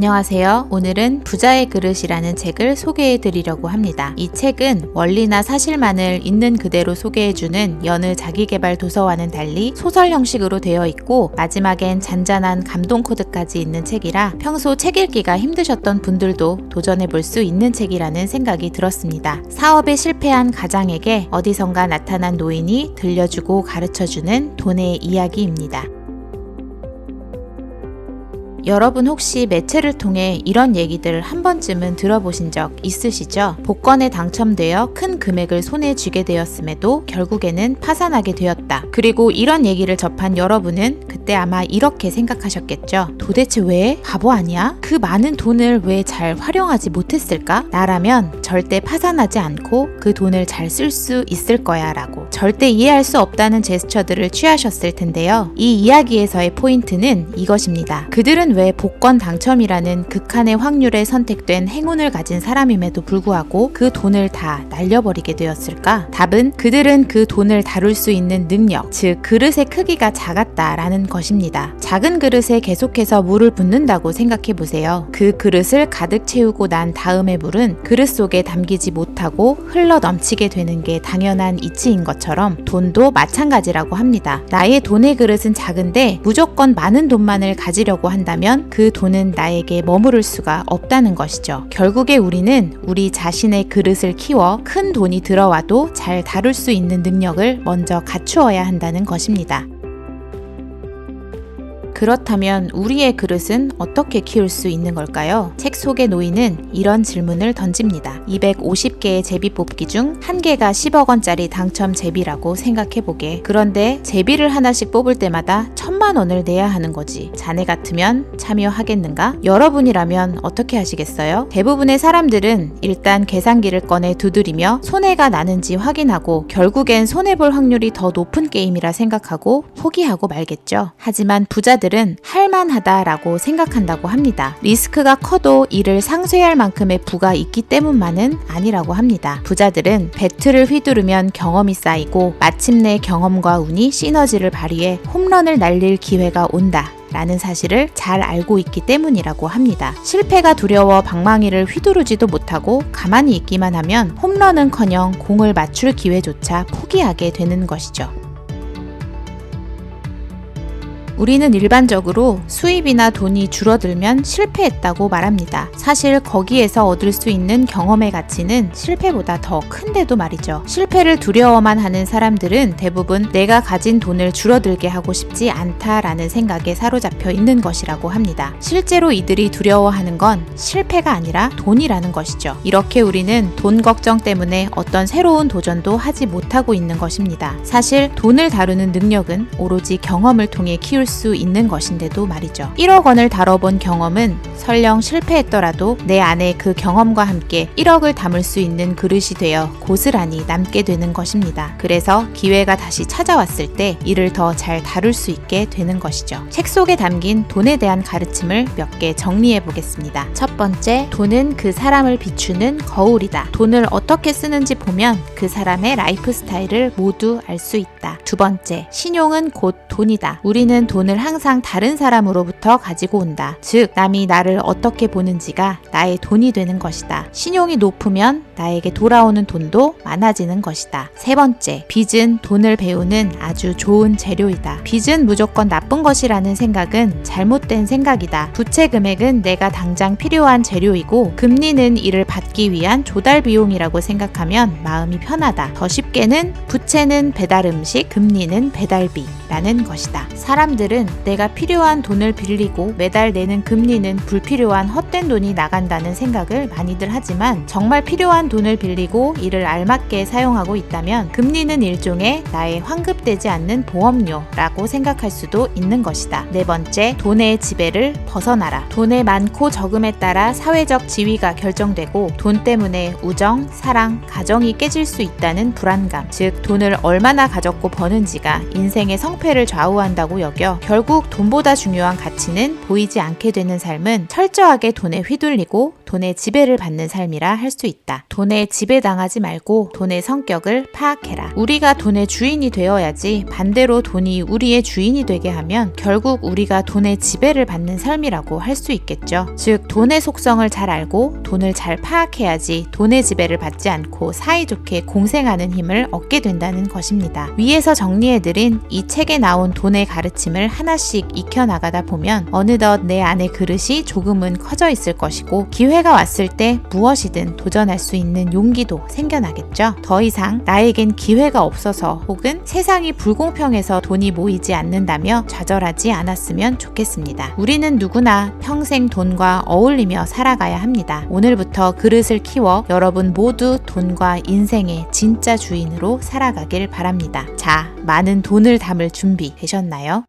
안녕하세요. 오늘은 부자의 그릇이라는 책을 소개해 드리려고 합니다. 이 책은 원리나 사실만을 있는 그대로 소개해주는 여느 자기계발 도서와는 달리 소설 형식으로 되어 있고 마지막엔 잔잔한 감동 코드까지 있는 책이라 평소 책 읽기가 힘드셨던 분들도 도전해 볼 수 있는 책이라는 생각이 들었습니다. 사업에 실패한 가장에게 어디선가 나타난 노인이 들려주고 가르쳐주는 돈의 이야기입니다. 여러분 혹시 매체를 통해 이런 얘기들 한 번쯤은 들어보신 적 있으시죠? 복권에 당첨되어 큰 금액을 손에 쥐게 되었음에도 결국에는 파산하게 되었다. 그리고 이런 얘기를 접한 여러분은 그때 아마 이렇게 생각하셨겠죠? 도대체 왜? 바보 아니야? 그 많은 돈을 왜 잘 활용하지 못했을까? 나라면 절대 파산하지 않고 그 돈을 잘 쓸 수 있을 거야 라고 절대 이해할 수 없다는 제스처들을 취하셨을 텐데요. 이 이야기에서의 포인트는 이것입니다. 그들은 왜 복권 당첨이라는 극한의 확률에 선택된 행운을 가진 사람임에도 불구하고 그 돈을 다 날려버리게 되었을까? 답은 그들은 그 돈을 다룰 수 있는 능력, 즉 그릇의 크기가 작았다라는 것입니다. 작은 그릇에 계속해서 물을 붓는다고 생각해보세요. 그 그릇을 가득 채우고 난 다음의 물은 그릇 속에 담기지 못하고 흘러 넘치게 되는 게 당연한 이치인 것처럼 돈도 마찬가지라고 합니다. 나의 돈의 그릇은 작은데 무조건 많은 돈만을 가지려고 한다면 그 돈은 나에게 머무를 수가 없다는 것이죠. 결국에 우리는 우리 자신의 그릇을 키워 큰 돈이 들어와도 잘 다룰 수 있는 능력을 먼저 갖추어야 한다는 것입니다. 그렇다면 우리의 그릇은 어떻게 키울 수 있는 걸까요? 책 속의 노인은 이런 질문을 던집니다. 250개의 제비 뽑기 중 한 개가 10억 원짜리 당첨 제비라고 생각해보게. 그런데 제비를 하나씩 뽑을 때마다 1,000만 원을 내야 하는 거지. 자네 같으면 참여하겠는가? 여러분이라면 어떻게 하시겠어요? 대부분의 사람들은 일단 계산기를 꺼내 두드리며 손해가 나는지 확인하고 결국엔 손해볼 확률이 더 높은 게임이라 생각하고 포기하고 말겠죠. 하지만 부자들은 할만하다라고 생각한다고 합니다. 리스크가 커도 이를 상쇄할 만큼의 부가 있기 때문만은 아니라고 합니다. 부자들은 배트를 휘두르면 경험이 쌓이고 마침내 경험과 운이 시너지를 발휘해 홈런을 날릴 기회가 온다. 라는 사실을 잘 알고 있기 때문이라고 합니다. 실패가 두려워 방망이를 휘두르지도 못하고 가만히 있기만 하면 홈런은커녕 공을 맞출 기회조차 포기하게 되는 것이죠. 우리는 일반적으로 수입이나 돈이 줄어들면 실패했다고 말합니다. 사실 거기에서 얻을 수 있는 경험의 가치는 실패보다 더 큰데도 말이죠. 실패를 두려워만 하는 사람들은 대부분 내가 가진 돈을 줄어들게 하고 싶지 않다라는 생각에 사로잡혀 있는 것이라고 합니다. 실제로 이들이 두려워하는 건 실패가 아니라 돈이라는 것이죠. 이렇게 우리는 돈 걱정 때문에 어떤 새로운 도전도 하지 못하고 있는 것입니다. 사실 돈을 다루는 능력은 오로지 경험을 통해 키울 수 있는 것인데도 말이죠. 1억 원을 다뤄본 경험은 설령 실패했더라도 내 안에 그 경험과 함께 1억을 담을 수 있는 그릇이 되어 고스란히 남게 되는 것입니다. 그래서 기회가 다시 찾아왔을 때 이를 더 잘 다룰 수 있게 되는 것이죠. 책 속에 담긴 돈에 대한 가르침을 몇 개 정리해 보겠습니다. 첫 번째, 돈은 그 사람을 비추는 거울이다. 돈을 어떻게 쓰는지 보면 그 사람의 라이프 스타일을 모두 알 수 있다. 두 번째, 신용은 곧 돈이다. 우리는 돈을 항상 다른 사람으로부터 가지고 온다. 즉, 남이 나를 어떻게 보는지가 나의 돈이 되는 것이다. 신용이 높으면 나에게 돌아오는 돈도 많아지는 것이다. 세 번째, 빚은 돈을 배우는 아주 좋은 재료이다. 빚은 무조건 나쁜 것이라는 생각은 잘못된 생각이다. 부채 금액은 내가 당장 필요한 재료이고 금리는 이를 받기 위한 조달 비용이라고 생각하면 마음이 편하다. 더 쉽게는 부채는 배달 음식, 금리는 배달비 라는 것이다. 사람들은 내가 필요한 돈을 빌리고 매달 내는 금리는 불필요한 헛된 돈이 나간다는 생각을 많이들 하지만 정말 필요한 돈을 빌리고 이를 알맞게 사용하고 있다면 금리는 일종의 나의 환급되지 않는 보험료라고 생각할 수도 있는 것이다. 네 번째, 돈의 지배를 벗어나라. 돈의 많고 적음에 따라 사회적 지위가 결정되고 돈 때문에 우정, 사랑, 가정이 깨질 수 있다는 불안감, 즉 돈을 얼마나 가졌고 버는지가 인생의 성패를 좌우한다고 여겨 결국 돈보다 중요한 가치는 보이지 않게 되는 삶은 철저하게 돈에 휘둘리고 돈의 지배를 받는 삶이라 할 수 있다. 돈에 지배당하지 말고 돈의 성격을 파악해라. 우리가 돈의 주인이 되어야지 반대로 돈이 우리의 주인이 되게 하면 결국 우리가 돈의 지배를 받는 삶이라고 할 수 있겠죠. 즉 돈의 속성을 잘 알고 돈을 잘 파악해야지 돈의 지배를 받지 않고 사이좋게 공생하는 힘을 얻게 된다는 것입니다. 위에서 정리해드린 이 책에 나온 돈의 가르침을 하나씩 익혀나가다 보면 어느덧 내 안의 그릇이 조금은 커져 있을 것이고 기회가 왔을 때 무엇이든 도전할 수 있는 용기도 생겨나겠죠. 더 이상 나에겐 기회가 없어서 혹은 세상이 불공평해서 돈이 모이지 않는다며 좌절하지 않았으면 좋겠습니다. 우리는 누구나 평생 돈과 어울리며 살아가야 합니다. 오늘부터 그릇을 키워 여러분 모두 돈과 인생의 진짜 주인으로 살아가길 바랍니다. 자, 많은 돈을 담을 준비 되셨나요?